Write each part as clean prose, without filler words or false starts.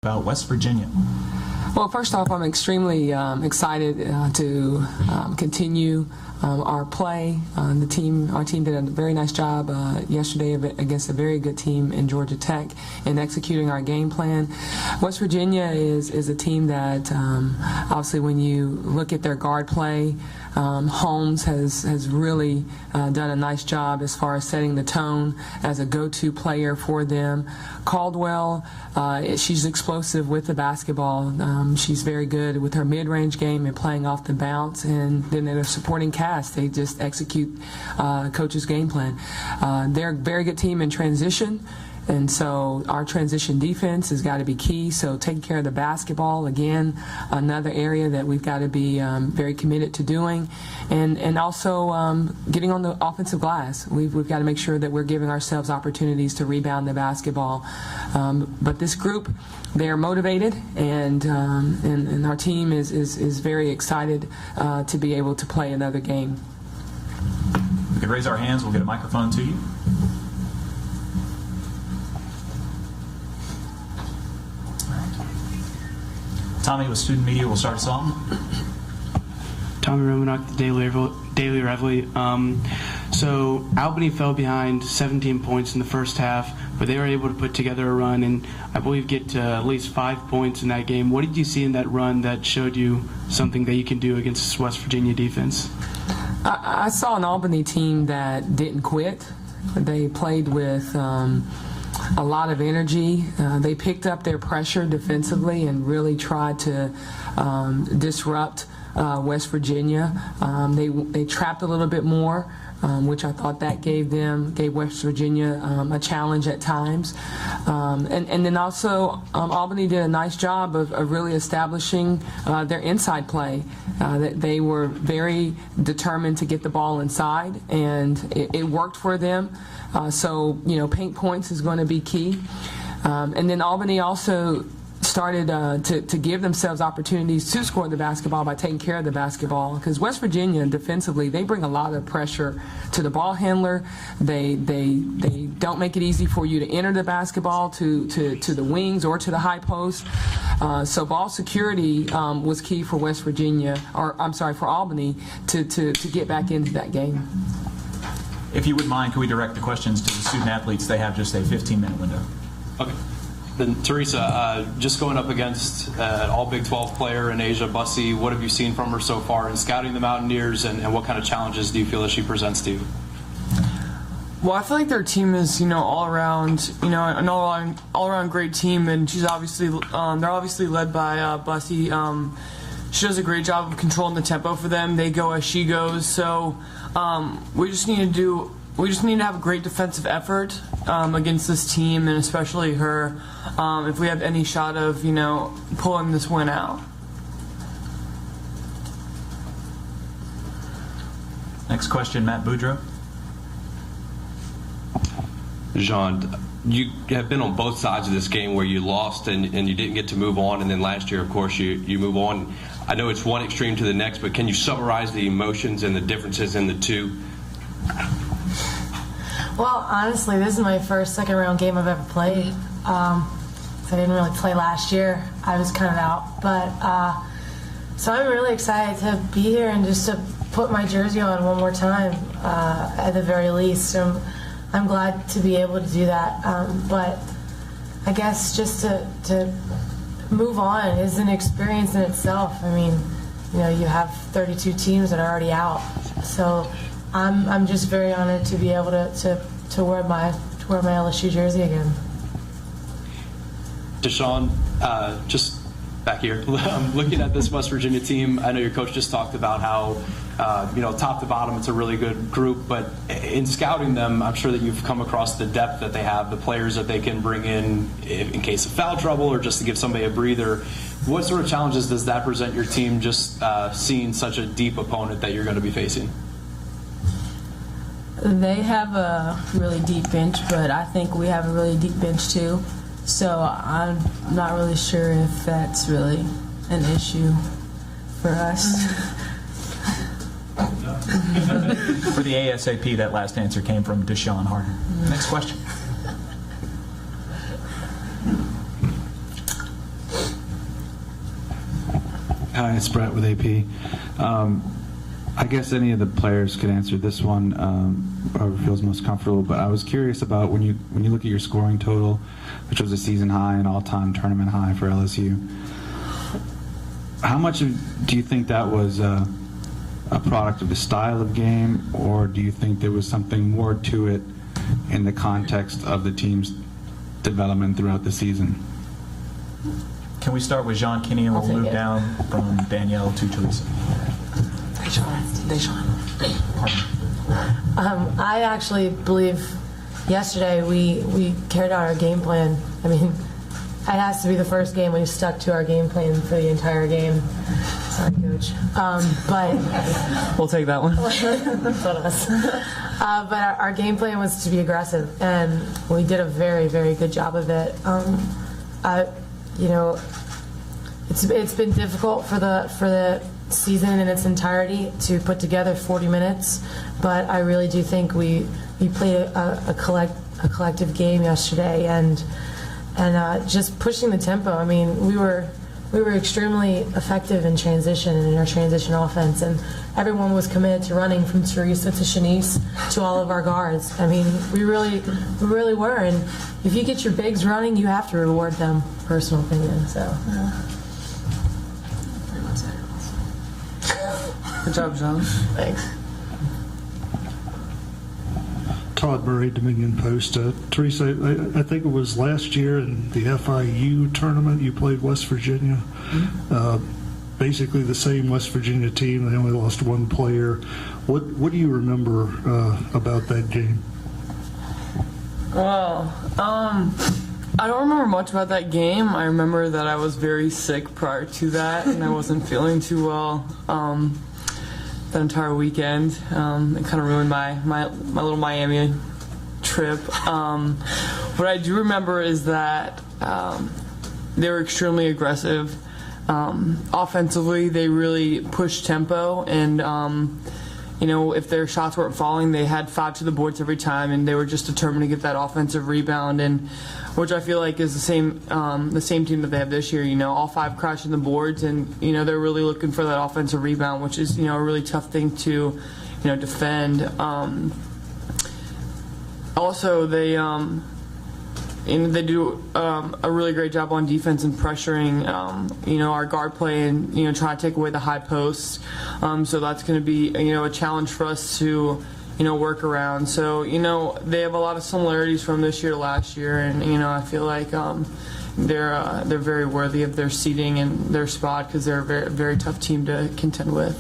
about West Virginia. Well, first off, I'm extremely excited to continue our play. Our team did a very nice job yesterday against a very good team in Georgia Tech in executing our game plan. West Virginia is a team that obviously when you look at their guard play, Holmes has really done a nice job as far as setting the tone as a go-to player for them. Caldwell, she's explosive with the basketball. She's very good with her mid-range game and playing off the bounce, and then their supporting cast, they just execute coach's game plan. They're a very good team in transition. And so our transition defense has got to be key. So taking care of the basketball, again, another area that we've got to be very committed to doing. And also getting on the offensive glass. We've got to make sure that we're giving ourselves opportunities to rebound the basketball. But this group, they are motivated, and our team is very excited to be able to play another game. We could raise our hands. We'll get a microphone to you. Tommy with Student Media will start us off. Tommy Romanok, the Daily Reveille. So Albany fell behind 17 points in the first half, but they were able to put together a run and I believe get to at least 5 points in that game. What did you see in that run that showed you something that you can do against this West Virginia defense? I saw an Albany team that didn't quit. They played with a lot of energy. They picked up their pressure defensively and really tried to disrupt West Virginia. They trapped a little bit more, which I thought that gave West Virginia a challenge at times. And then also Albany did a nice job of really establishing their inside play. They were very determined to get the ball inside, and it worked for them. So, paint points is going to be key. And then Albany also started to give themselves opportunities to score the basketball by taking care of the basketball. Because West Virginia, defensively, they bring a lot of pressure to the ball handler. They don't make it easy for you to enter the basketball to the wings or to the high post. So ball security was key for West Virginia, for Albany to get back into that game. If you wouldn't mind, could we direct the questions to the student athletes? They have just a 15-minute window. Okay. Then, Theresa, just going up against an all Big 12 player in Asia Bussey, what have you seen from her so far in scouting the Mountaineers, and what kind of challenges do you feel that she presents to you? Well, I feel like their team is, all around, an all around great team, and she's obviously, they're obviously led by Bussey. She does a great job of controlling the tempo for them. They go as she goes, so we just need to have a great defensive effort against this team, and especially her, if we have any shot of, pulling this win out. Next question, Matt Boudreaux. Jeanne, you have been on both sides of this game where you lost and you didn't get to move on, and then last year, of course, you move on. I know it's one extreme to the next, but can you summarize the emotions and the differences in the two? Well, honestly, this is my first second-round game I've ever played. So I didn't really play last year. I was kind of out. But so I'm really excited to be here and just to put my jersey on one more time, at the very least. So I'm glad to be able to do that. But I guess just to move on is an experience in itself. I mean, you have 32 teams that are already out. So I'm just very honored to be able to wear my LSU jersey again. DaShawn, just back here, looking at this West Virginia team, I know your coach just talked about how top to bottom it's a really good group, but in scouting them, I'm sure that you've come across the depth that they have, the players that they can bring in case of foul trouble or just to give somebody a breather. What sort of challenges does that present your team, just seeing such a deep opponent that you're going to be facing? They have a really deep bench, but I think we have a really deep bench too. So I'm not really sure if that's really an issue for us. For the ASAP, that last answer came from DaShawn Harden. Next question. Hi, it's Brett with AP. I guess any of the players could answer this one, whoever feels most comfortable, but I was curious about when you look at your scoring total, which was a season high and all-time tournament high for LSU, how much do you think that was a product of the style of game, or do you think there was something more to it in the context of the team's development throughout the season? Can we start with Jeanne, Kenney, and we'll move down from Danielle to Theresa? DaShawn. I actually believe yesterday we carried out our game plan. I mean, it has to be the first game we stuck to our game plan for the entire game. Sorry, Coach. But We'll take that one. but our game plan was to be aggressive, and we did a very, very good job of it. It's been difficult for the season in its entirety to put together 40 minutes, but I really do think we played a collective game yesterday, and just pushing the tempo. I mean, we were extremely effective in transition and in our transition offense, and everyone was committed to running from Theresa to Shanice to all of our guards. I mean, we really were, and if you get your bigs running, you have to reward them. Personal opinion. So. Good job, John. Thanks. Todd Murray, Dominion Post. Theresa, I think it was last year in the FIU tournament you played West Virginia. Basically the same West Virginia team. They only lost one player. What do you remember about that game? Well, I don't remember much about that game. I remember that I was very sick prior to that, and I wasn't feeling too well that entire weekend. It kind of ruined my little Miami trip. What I do remember is that they were extremely aggressive. Offensively, they really pushed tempo, and if their shots weren't falling, they had 5 to the boards every time, and they were just determined to get that offensive rebound, and which I feel like is the same team that they have this year. All 5 crashing the boards, and they're really looking for that offensive rebound, which is a really tough thing to defend. Also, they do a really great job on defense and pressuring, our guard play and, trying to take away the high posts. So that's going to be, a challenge for us to, work around. So, they have a lot of similarities from this year to last year. And, I feel like they're very worthy of their seeding and their spot because they're a very, very tough team to contend with.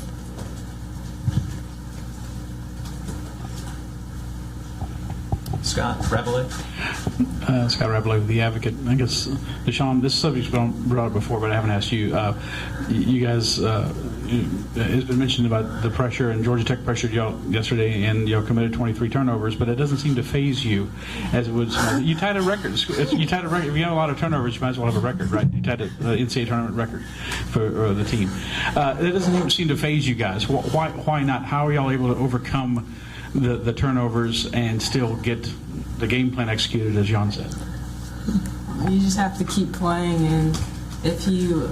Scott Reveley. Scott Reveley with The Advocate. I guess, DaShawn, this subject's been brought up before, but I haven't asked you. You guys, it's been mentioned about the pressure, and Georgia Tech pressured y'all yesterday, and y'all committed 23 turnovers, but it doesn't seem to faze you as it would. You tied a record. You tied a record. If you have a lot of turnovers, you might as well have a record, right? You tied an NCAA tournament record for the team. That doesn't seem to faze you guys. Why not? How are y'all able to overcome the turnovers and still get the game plan executed, as Jeanne said? You just have to keep playing, and if you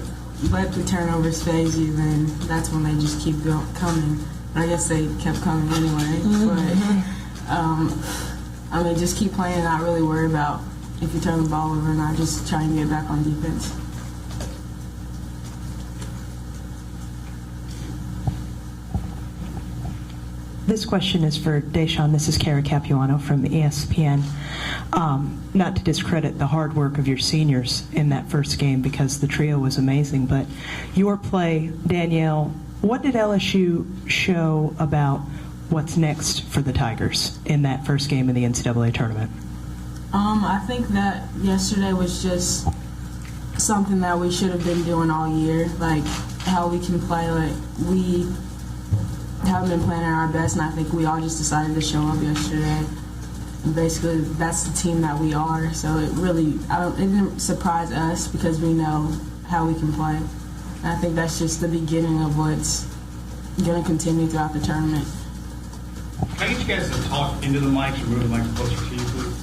let the turnovers phase you, then that's when they just keep coming. I guess they kept coming anyway, but just keep playing and not really worry about if you turn the ball over or not, just try and get back on defense. This question is for DaShawn. This is Kara Capuano from ESPN. Not to discredit the hard work of your seniors in that first game because the trio was amazing, but your play, Danielle, what did LSU show about what's next for the Tigers in that first game of the NCAA tournament? I think that yesterday was just something that we should have been doing all year, like how we can play. Like we haven't been playing at our best, and I think we all just decided to show up yesterday. And basically, that's the team that we are. So it didn't surprise us because we know how we can play. And I think that's just the beginning of what's going to continue throughout the tournament. Can I get you guys to talk into the mics or move the mics closer to you, please?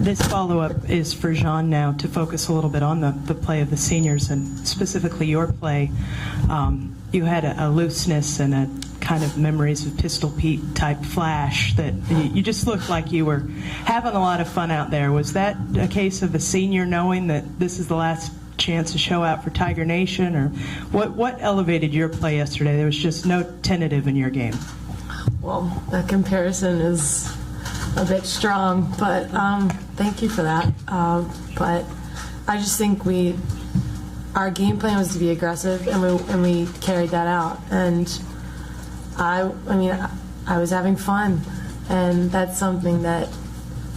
This follow-up is for Jeanne now, to focus a little bit on the play of the seniors and specifically your play. You had a looseness and a kind of memories of Pistol Pete type flash that you just looked like you were having a lot of fun out there. Was that a case of a senior knowing that this is the last chance to show out for Tiger Nation, or what elevated your play yesterday? There was just no tentative in your game. Well, that comparison is a bit strong, but thank you for that. But I just think our game plan was to be aggressive, and we carried that out. And I was having fun, and that's something that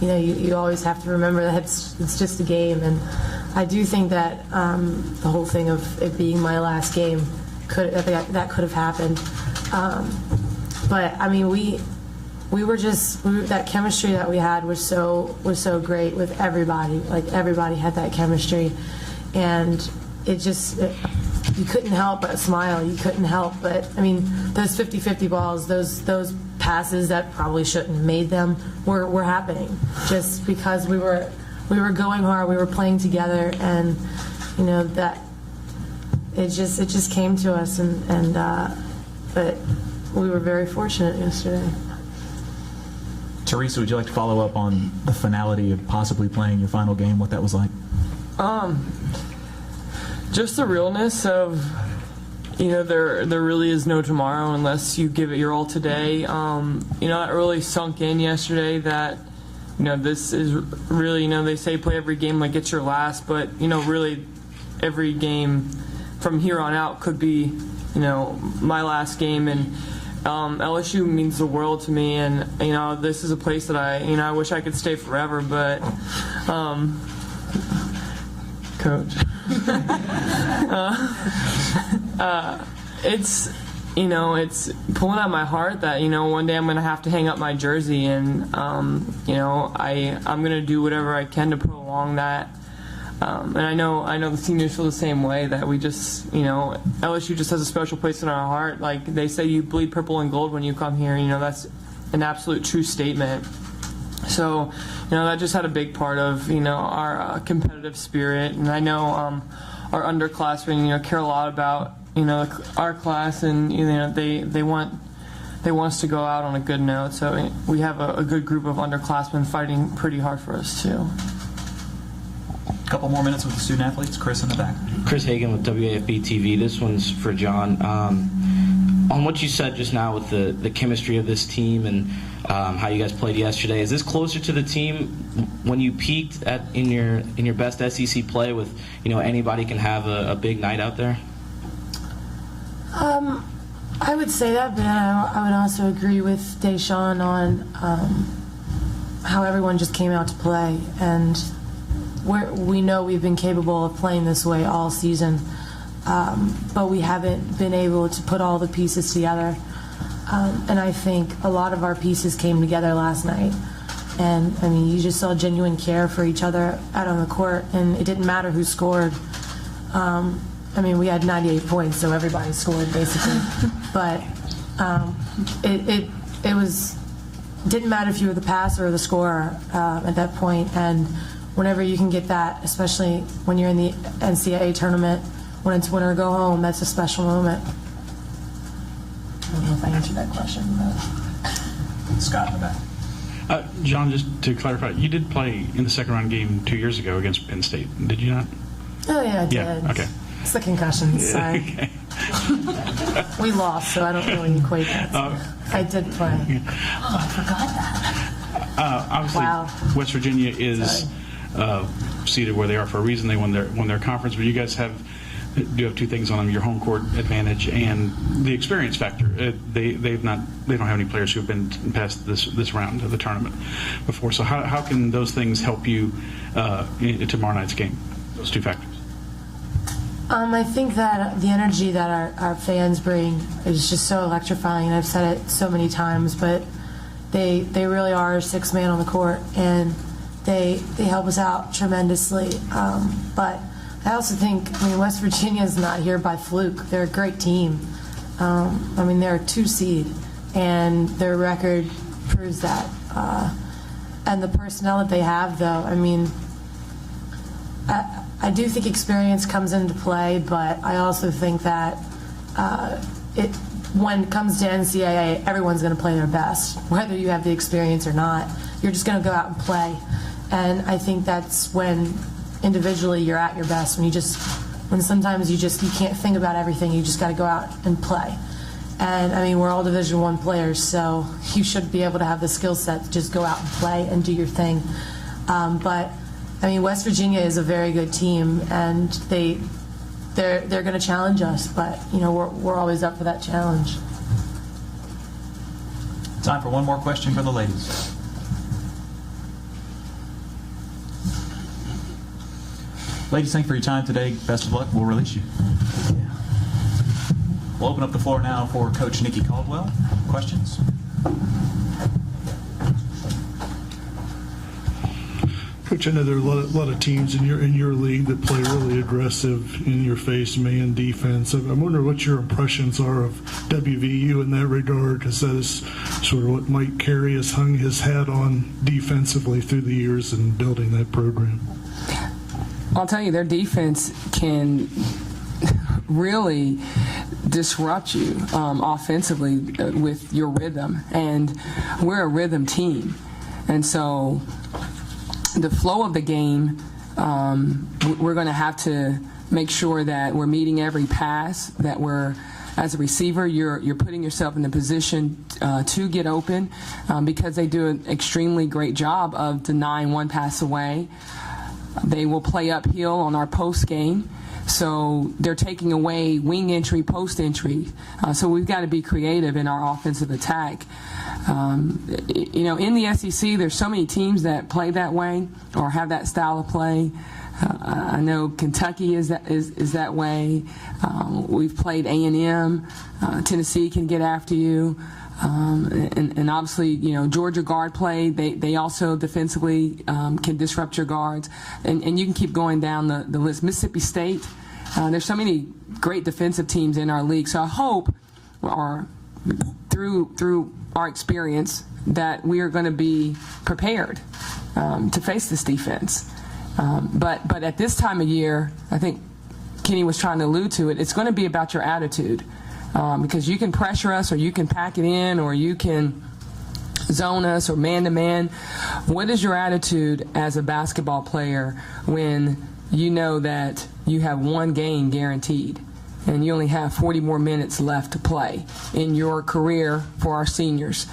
you always have to remember, that it's just a game. And I do think that the whole thing of it being my last game that could have happened. But I mean, that chemistry that we had was so great with everybody. Like, everybody had that chemistry, and you couldn't help but smile. You couldn't help but, I mean, those 50-50 balls, those passes that probably shouldn't have made them were happening just because we were going hard, we were playing together, and that it just came to us, but we were very fortunate yesterday. Theresa, would you like to follow up on the finality of possibly playing your final game, what that was like? Just the realness of, there really is no tomorrow unless you give it your all today. That really sunk in yesterday, that, this is really, they say play every game like it's your last, but, really every game from here on out could be, my last game. And LSU means the world to me, and, this is a place that I wish I could stay forever, but, Coach. It's pulling at my heart that one day I'm going to have to hang up my jersey, and I'm going to do whatever I can to prolong that. And I know the seniors feel the same way, that we just LSU just has a special place in our heart. Like they say, you bleed purple and gold when you come here. That's an absolute true statement. So, that just had a big part of, our competitive spirit. And I know our underclassmen, care a lot about, our class, and, they want us to go out on a good note. So we have a good group of underclassmen fighting pretty hard for us, too. A couple more minutes with the student athletes. Chris in the back. Chris Hagan with WAFB TV. This one's for John. On what you said just now with the chemistry of this team and how you guys played yesterday, is this closer to the team when you peaked in your best SEC play with anybody can have a big night out there? I would say that, but I would also agree with DaShawn on how everyone just came out to play, and we know we've been capable of playing this way all season. But we haven't been able to put all the pieces together. And I think a lot of our pieces came together last night. And, I mean, you just saw genuine care for each other out on the court, and it didn't matter who scored. I mean, we had 98 points, so everybody scored, basically. But it didn't matter if you were the passer or the scorer at that point. And whenever you can get that, especially when you're in the NCAA tournament, when it's win or go home, that's a special moment. I don't know if I answered that question, but. Scott in the back. John, just to clarify, you did play in the second round game 2 years ago against Penn State, did you not? Oh, yeah, I did. Yeah, okay. It's the concussions, sorry. Okay. We lost, so I don't really equate that. I did play. Oh, I forgot that. Obviously, Wow. West Virginia is seated where they are for a reason. They won their conference, but you guys do have two things on them: your home court advantage and the experience factor. They don't have any players who have been past this round of the tournament before. So how can those things help you in tomorrow night's game? Those two factors. I think that the energy that our fans bring is just so electrifying. I've said it so many times, but they really are our sixth man on the court, and they help us out tremendously. But I also think, West Virginia is not here by fluke. They're a great team. They're a 2 seed, and their record proves that. and the personnel that they have, though, I mean, I do think experience comes into play, but I also think that when it comes to NCAA, everyone's going to play their best. Whether you have the experience or not, you're just going to go out and play. And I think that's when individually you're at your best, when sometimes you can't think about everything, you just got to go out and play. And I mean, we're all Division I players, so you should be able to have the skill set to just go out and play and do your thing. But I mean, West Virginia is a very good team, and they're going to challenge us. But you know, we're always up for that challenge. Time for one more question for the ladies. Ladies, thank you for your time today. Best of luck. We'll release you. We'll open up the floor now for Coach Nikki Caldwell. Questions? Coach, I know there are a lot of teams in your league that play really aggressive in your face man defense. I'm wondering what your impressions are of WVU in that regard, because that is sort of what Mike Carey has hung his hat on defensively through the years in building that program. I'll tell you, their defense can really disrupt you offensively with your rhythm, and we're a rhythm team, and so the flow of the game, we're going to have to make sure that we're meeting every pass, that we're, as a receiver, you're putting yourself in a position to get open, because they do an extremely great job of denying one pass away. They will play uphill on our post game, so they're taking away wing entry, post entry. So we've got to be creative in our offensive attack. You know, in the SEC, there's so many teams that play that way or have that style of play. I know Kentucky is that way. We've played A&M. Tennessee can get after you. And obviously, you know, Georgia guard play, they also defensively can disrupt your guards. And you can keep going down the list. Mississippi State, there's so many great defensive teams in our league. So I hope through our experience that we are going to be prepared to face this defense. But at this time of year, I think Kenney was trying to allude to it, it's going to be about your attitude. Because you can pressure us, or you can pack it in, or you can zone us, or man-to-man. What is your attitude as a basketball player when you know that you have one game guaranteed and you only have 40 more minutes left to play in your career for our seniors?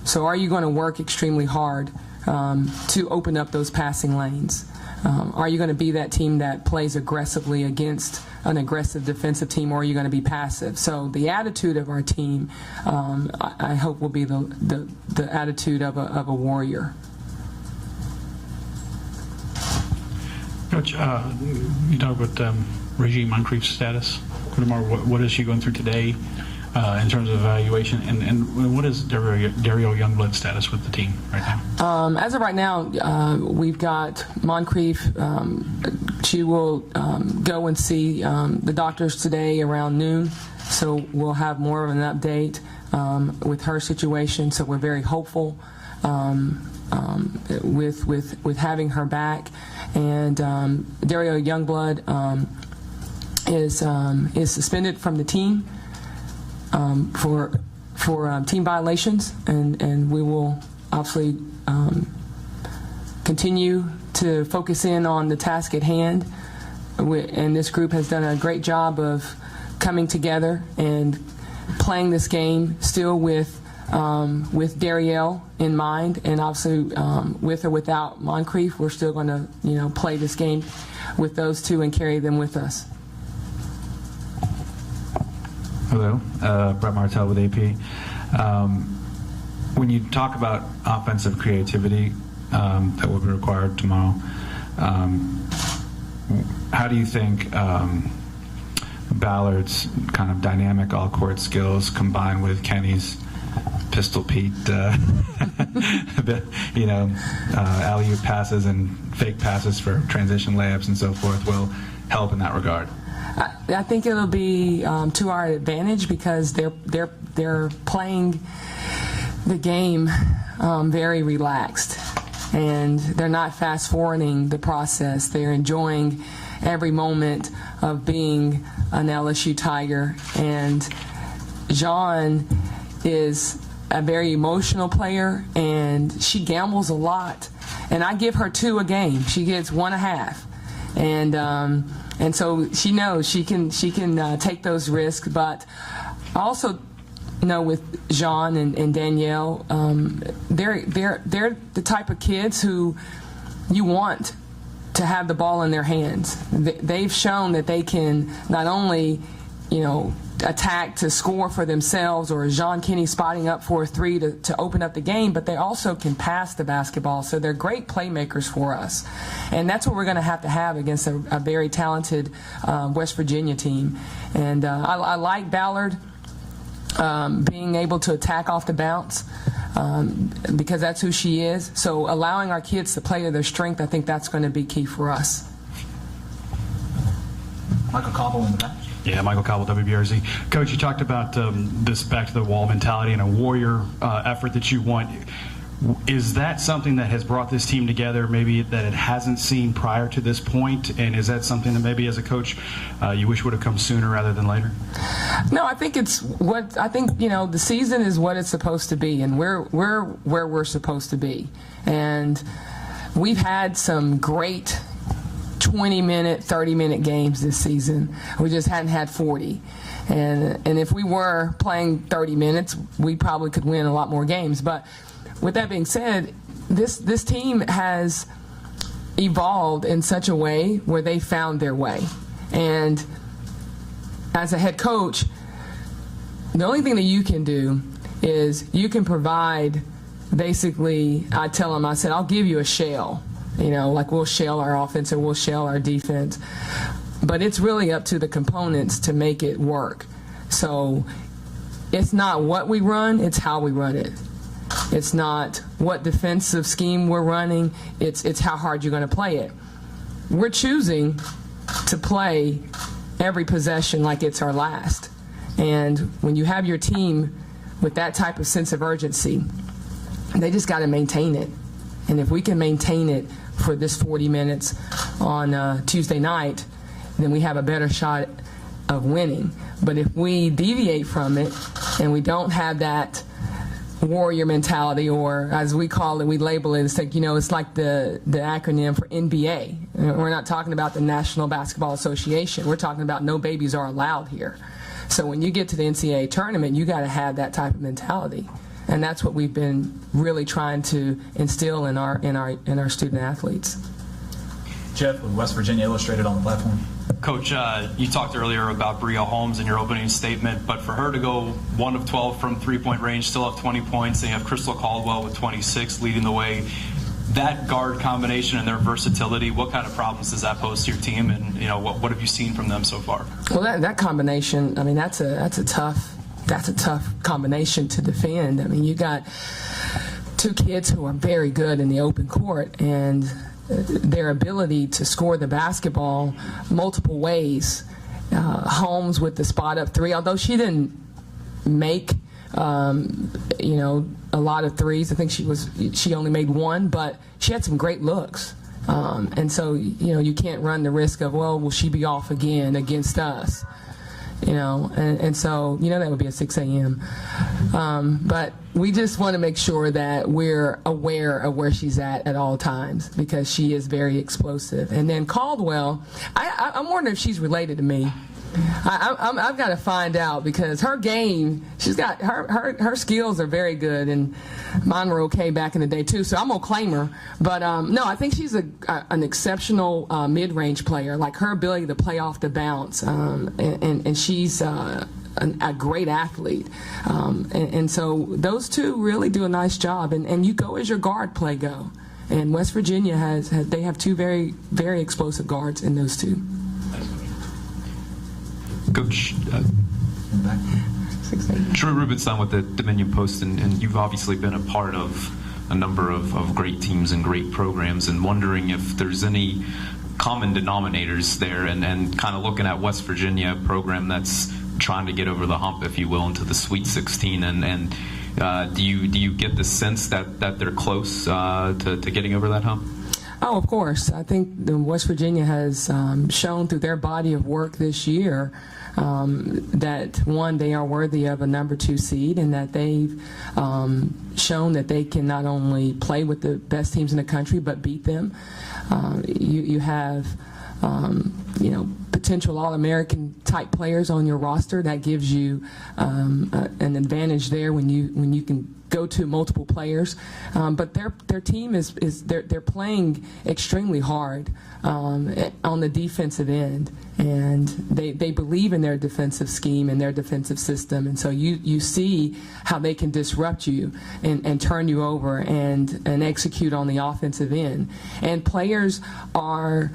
So are you going to work extremely hard to open up those passing lanes? Are you going to be that team that plays aggressively against an aggressive defensive team, or are you going to be passive? So the attitude of our team, I hope, will be the attitude of a warrior. Coach, you talk about Reggie Moncrief's status. What is she going through today in terms of evaluation, and what is Dario Youngblood's status with the team right now? As of right now, we've got Moncrief. She will go and see the doctors today around noon, so we'll have more of an update with her situation. So we're very hopeful with having her back. And Dario Youngblood is suspended from the team for team violations, and we will obviously continue to focus in on the task at hand. And this group has done a great job of coming together and playing this game still with Darielle in mind, and obviously with or without Moncrief, we're still going to play this game with those two and carry them with us. Hello, Brett Martell with AP. When you talk about offensive creativity that will be required tomorrow, how do you think Ballard's kind of dynamic all-court skills combined with Kenney's Pistol Pete, alley-oop passes and fake passes for transition layups and so forth will help in that regard? I think it'll be to our advantage, because they're playing the game very relaxed, and they're not fast-forwarding the process. They're enjoying every moment of being an LSU Tiger. And Jeanne is a very emotional player, and she gambles a lot. And I give her 2 a game. She gets 1.5, and so she knows she can take those risks. But I also know with Jeanne and Danielle, they're the type of kids who you want to have the ball in their hands. They've shown that they can not only, attack to score for themselves, or Jeanne Kenney spotting up for a 3 to open up the game, but they also can pass the basketball. So they're great playmakers for us. And that's what we're going to have against a very talented West Virginia team. And I like Ballard being able to attack off the bounce, because that's who she is. So allowing our kids to play to their strength, I think that's going to be key for us. Michael Caldwell in the back. Yeah, Michael Caldwell, WBRZ. Coach, you talked about this back to the wall mentality and a warrior effort that you want. Is that something that has brought this team together, maybe that it hasn't seen prior to this point? And is that something that maybe as a coach you wish would have come sooner rather than later? No, I think the season is what it's supposed to be, and we're where we're supposed to be. And we've had some great 20-minute, 30-minute games this season. We just hadn't had 40. And if we were playing 30 minutes, we probably could win a lot more games. But with that being said, this team has evolved in such a way where they found their way. And as a head coach, the only thing that you can do is you can provide, basically, I tell them, I said, I'll give you a shell. Like we'll shell our offense or we'll shell our defense. But it's really up to the components to make it work. So it's not what we run, it's how we run it. It's not what defensive scheme we're running, it's how hard you're going to play it. We're choosing to play every possession like it's our last. And when you have your team with that type of sense of urgency, they just got to maintain it. And if we can maintain it for this 40 minutes on Tuesday night, then we have a better shot of winning. But if we deviate from it and we don't have that warrior mentality, or as we call it, we label it, it's like, it's like the acronym for NBA. We're not talking about the National Basketball Association. We're talking about no babies are allowed here. So when you get to the NCAA tournament, you got to have that type of mentality. And that's what we've been really trying to instill in our student athletes. Jeff with West Virginia Illustrated on the platform. Coach, you talked earlier about Bria Holmes in your opening statement, but for her to go 1 of 12 from three-point range, still have 20 points, and you have Crystal Caldwell with 26 leading the way. That guard combination and their versatility, what kind of problems does that pose to your team, and what have you seen from them so far? Well, that combination, that's a tough combination to defend. You got 2 kids who are very good in the open court, and their ability to score the basketball multiple ways. Holmes with the spot up 3, although she didn't make a lot of threes. I think she only made 1, but she had some great looks. And so you can't run the risk of, will she be off again against us? And so that would be at 6 a.m. But we just want to make sure that we're aware of where she's at all times, because she is very explosive. And then Caldwell, I'm wondering if she's related to me. I've got to find out, because her game, she's got her skills are very good, and mine were okay back in the day too. So I'm gonna claim her, but no, I think she's an exceptional mid-range player. Like her ability to play off the bounce, and she's a great athlete, and so those 2 really do a nice job. And you go as your guard play go, and West Virginia they have 2 very, very explosive guards in those 2. Coach, Troy Rubenstein with the Dominion Post, and you've obviously been a part of a number of great teams and great programs, and wondering if there's any common denominators there, and kind of looking at West Virginia, a program that's trying to get over the hump, if you will, into the Sweet 16, and Do you get the sense that they're close to getting over that hump? Oh, of course. I think West Virginia has shown through their body of work this year that, one, they are worthy of a number 2 seed, and that they've shown that they can not only play with the best teams in the country but beat them. You have potential All-American type players on your roster. That gives you an advantage there when you can go to multiple players. But their team they're playing extremely hard on the defensive end, and they believe in their defensive scheme and their defensive system, and so you see how they can disrupt you and turn you over and execute on the offensive end. And players are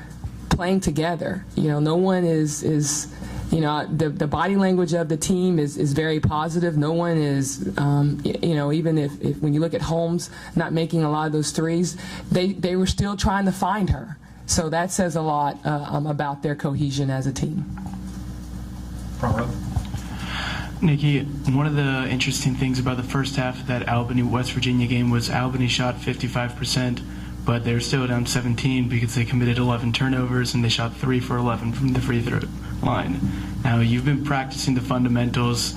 playing together. No one is the body language of the team is very positive. No one is, even if when you look at Holmes not making a lot of those threes, they were still trying to find her. So that says a lot about their cohesion as a team. Front row. Nikki, one of the interesting things about the first half of that Albany-West Virginia game was Albany shot 55%, but they were still down 17 because they committed 11 turnovers and they shot 3 for 11 from the free throw line. Now, you've been practicing the fundamentals,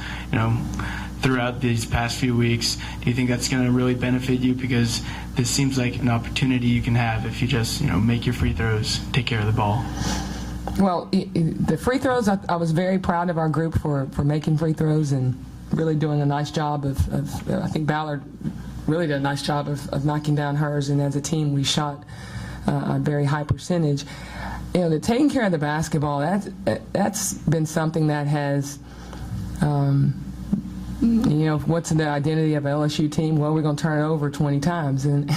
throughout these past few weeks. Do you think that's going to really benefit you? Because this seems like an opportunity you can have if you just, make your free throws, take care of the ball. Well, the free throws, I was very proud of our group for making free throws and really doing a nice job of I think Ballard really did a nice job of knocking down hers, and as a team we shot a very high percentage. The taking care of the basketball, that's been something that has, what's the identity of an LSU team? Well, we're going to turn it over 20 times, and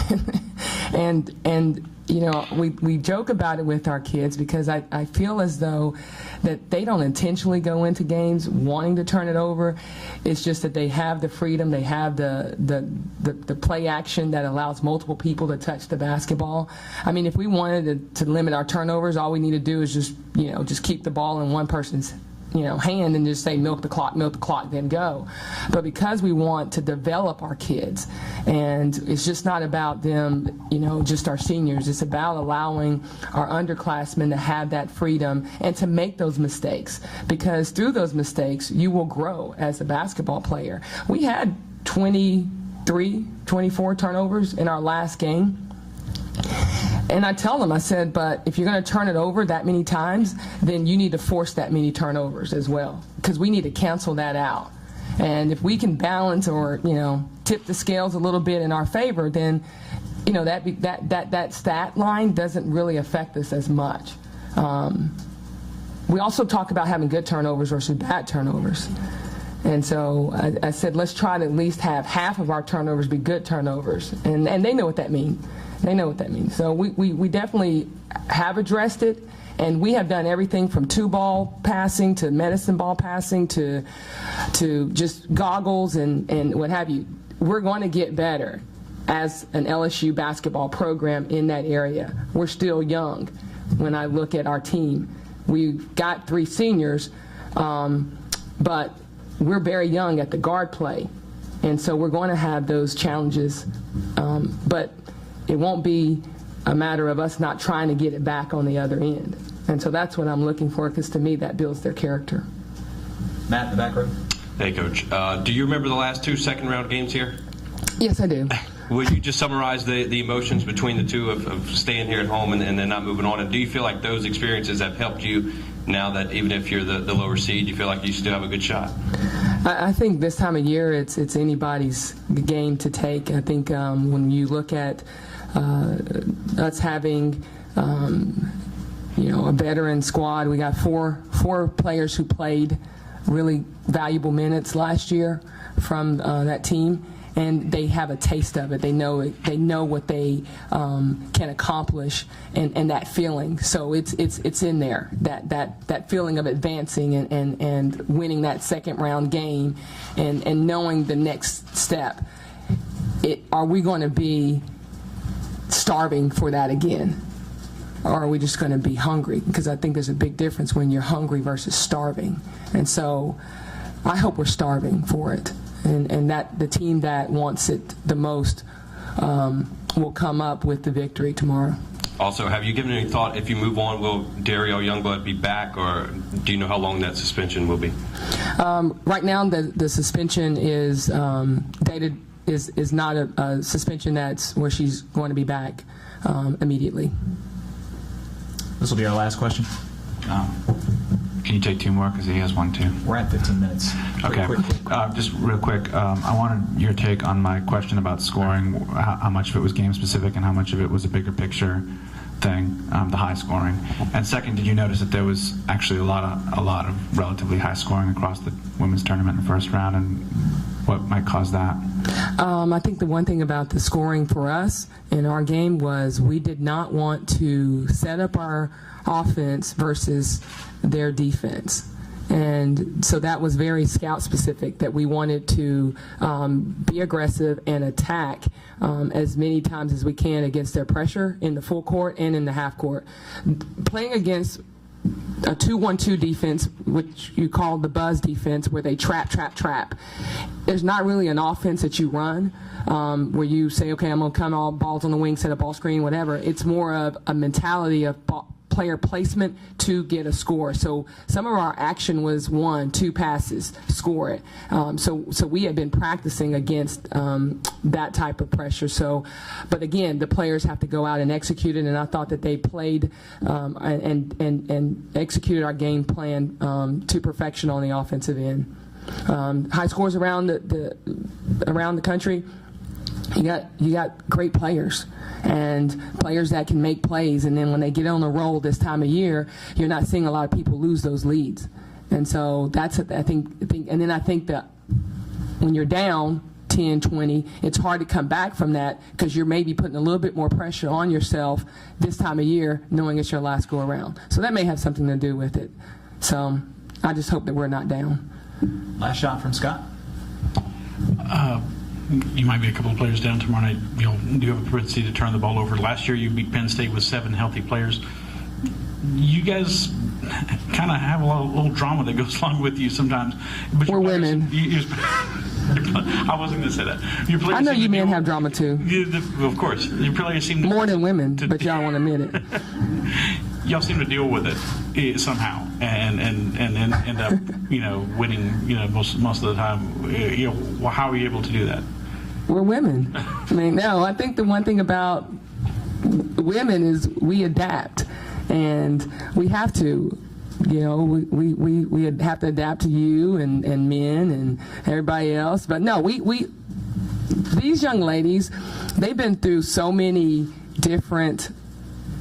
we joke about it with our kids because I feel as though that they don't intentionally go into games wanting to turn it over. It's just that they have the freedom, they have the play action that allows multiple people to touch the basketball. I mean, if we wanted to limit our turnovers, all we need to do is just keep the ball in one person's hand and just say milk the clock, then go. But because we want to develop our kids, and it's just not about them, just our seniors, it's about allowing our underclassmen to have that freedom and to make those mistakes, because through those mistakes you will grow as a basketball player. We had 24 turnovers in our last game. And I tell them, I said, but if you're going to turn it over that many times, then you need to force that many turnovers as well, because we need to cancel that out. And if we can balance or, tip the scales a little bit in our favor, then, that stat line doesn't really affect us as much. We also talk about having good turnovers versus bad turnovers. And so I said, let's try to at least have half of our turnovers be good turnovers. And they know what that means. They know what that means. So we definitely have addressed it, and we have done everything from 2-ball passing to medicine ball passing to just goggles and what have you. We're going to get better as an LSU basketball program in that area. We're still young. When I look at our team, we've got 3 seniors, but we're very young at the guard play, and so we're going to have those challenges, but it won't be a matter of us not trying to get it back on the other end. And so that's what I'm looking for, because to me that builds their character. Matt, in the back row. Hey, Coach. Do you remember the last 2 second-round games here? Yes, I do. Would you just summarize the emotions between the two of staying here at home and then not moving on? And do you feel like those experiences have helped you now that even if you're the lower seed, you feel like you still have a good shot? I think this time of year it's anybody's game to take. I think when you look at us having a veteran squad, we got four players who played really valuable minutes last year from that team, and they have a taste of it. They know it. They know what they can accomplish, and that feeling. So it's in there. That feeling of advancing and winning that second round game, and knowing the next step. Are we going to be starving for that again, or are we just going to be hungry? Because I think there's a big difference when you're hungry versus starving. And so I hope we're starving for it. and that the team that wants it the most will come up with the victory tomorrow. Also, have you given any thought, if you move on, will Dario Youngblood be back, or do you know how long that suspension will be? Right now, the suspension is dated is not a suspension that's where she's going to be back immediately. This will be our last question. Can you take two more, because he has one too? We're at 15 minutes. Okay. Just real quick, I wanted your take on my question about scoring, how much of it was game specific and how much of it was a bigger picture thing, the high scoring. And second, did you notice that there was actually a lot of relatively high scoring across the women's tournament in the first round, and what might cause that? I think the one thing about the scoring for us in our game was we did not want to set up our offense versus their defense. And so that was very scout specific, that we wanted to be aggressive and attack as many times as we can against their pressure in the full court and in the half court. Playing against a 2-1-2 defense, which you call the buzz defense, where they trap. There's not really an offense that you run where you say, okay, I'm going to come all balls on the wing, set a ball screen, whatever. It's more of a mentality of player placement to get a score. So some of our action was 1-2 passes, score it. So we had been practicing against that type of pressure. So, but again, the players have to go out and execute it, and I thought that they played and executed our game plan to perfection on the offensive end. High scores around the country. You got great players and players that can make plays, and then when they get on the roll this time of year, you're not seeing a lot of people lose those leads. And so that's I think and then I think that when you're down 10, 20, it's hard to come back from that, because you're maybe putting a little bit more pressure on yourself this time of year, knowing it's your last go around. So that may have something to do with it. So I just hope that we're not down. Last shot from Scott. You might be a couple of players down tomorrow night. You do have a propensity to turn the ball over. Last year you beat Penn State with 7 healthy players. You guys kind of have a little drama that goes along with you sometimes. But we're women. I wasn't going to say that. Your players I know you men have drama too. Of course. Your players seem to more than women, but y'all won't admit it. Y'all seem to deal with it somehow, and end up, winning, most of the time. How are you able to do that? We're women. I mean, no, I think the one thing about women is we adapt, and we have to. We have to adapt to you and men and everybody else. But no, these young ladies, they've been through so many different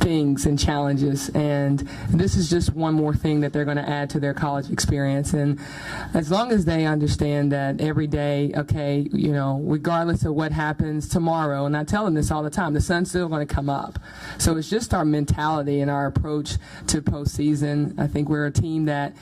things and challenges, and this is just one more thing that they're going to add to their college experience. And as long as they understand that every day, okay, regardless of what happens tomorrow, and I tell them this all the time, the sun's still going to come up. So it's just our mentality and our approach to postseason. I think we're a team that,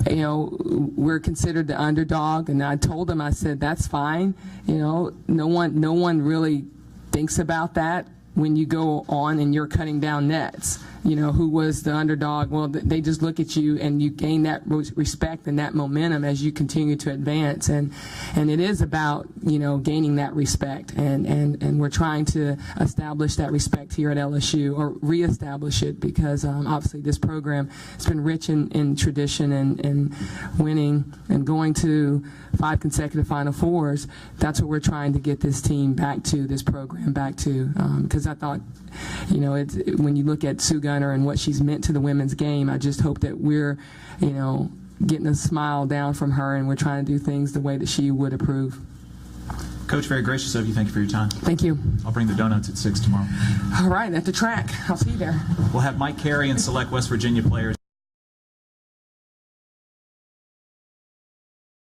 we're considered the underdog, and I told them, I said, that's fine. No one really thinks about that when you go on and you're cutting down nets. Who was the underdog? Well, they just look at you, and you gain that respect and that momentum as you continue to advance. And it is about, gaining that respect. And we're trying to establish that respect here at LSU, or reestablish it, because obviously this program has been rich in tradition and winning and going to 5 consecutive Final Fours. That's what we're trying to get this team back to, this program back to. Because I thought, when you look at Sue Gunner and what she's meant to the women's game, I just hope that we're, getting a smile down from her, and we're trying to do things the way that she would approve. Coach, very gracious of you. Thank you for your time. Thank you. I'll bring the donuts at 6 tomorrow. All right, at the track. I'll see you there. We'll have Mike Carey and select West Virginia players.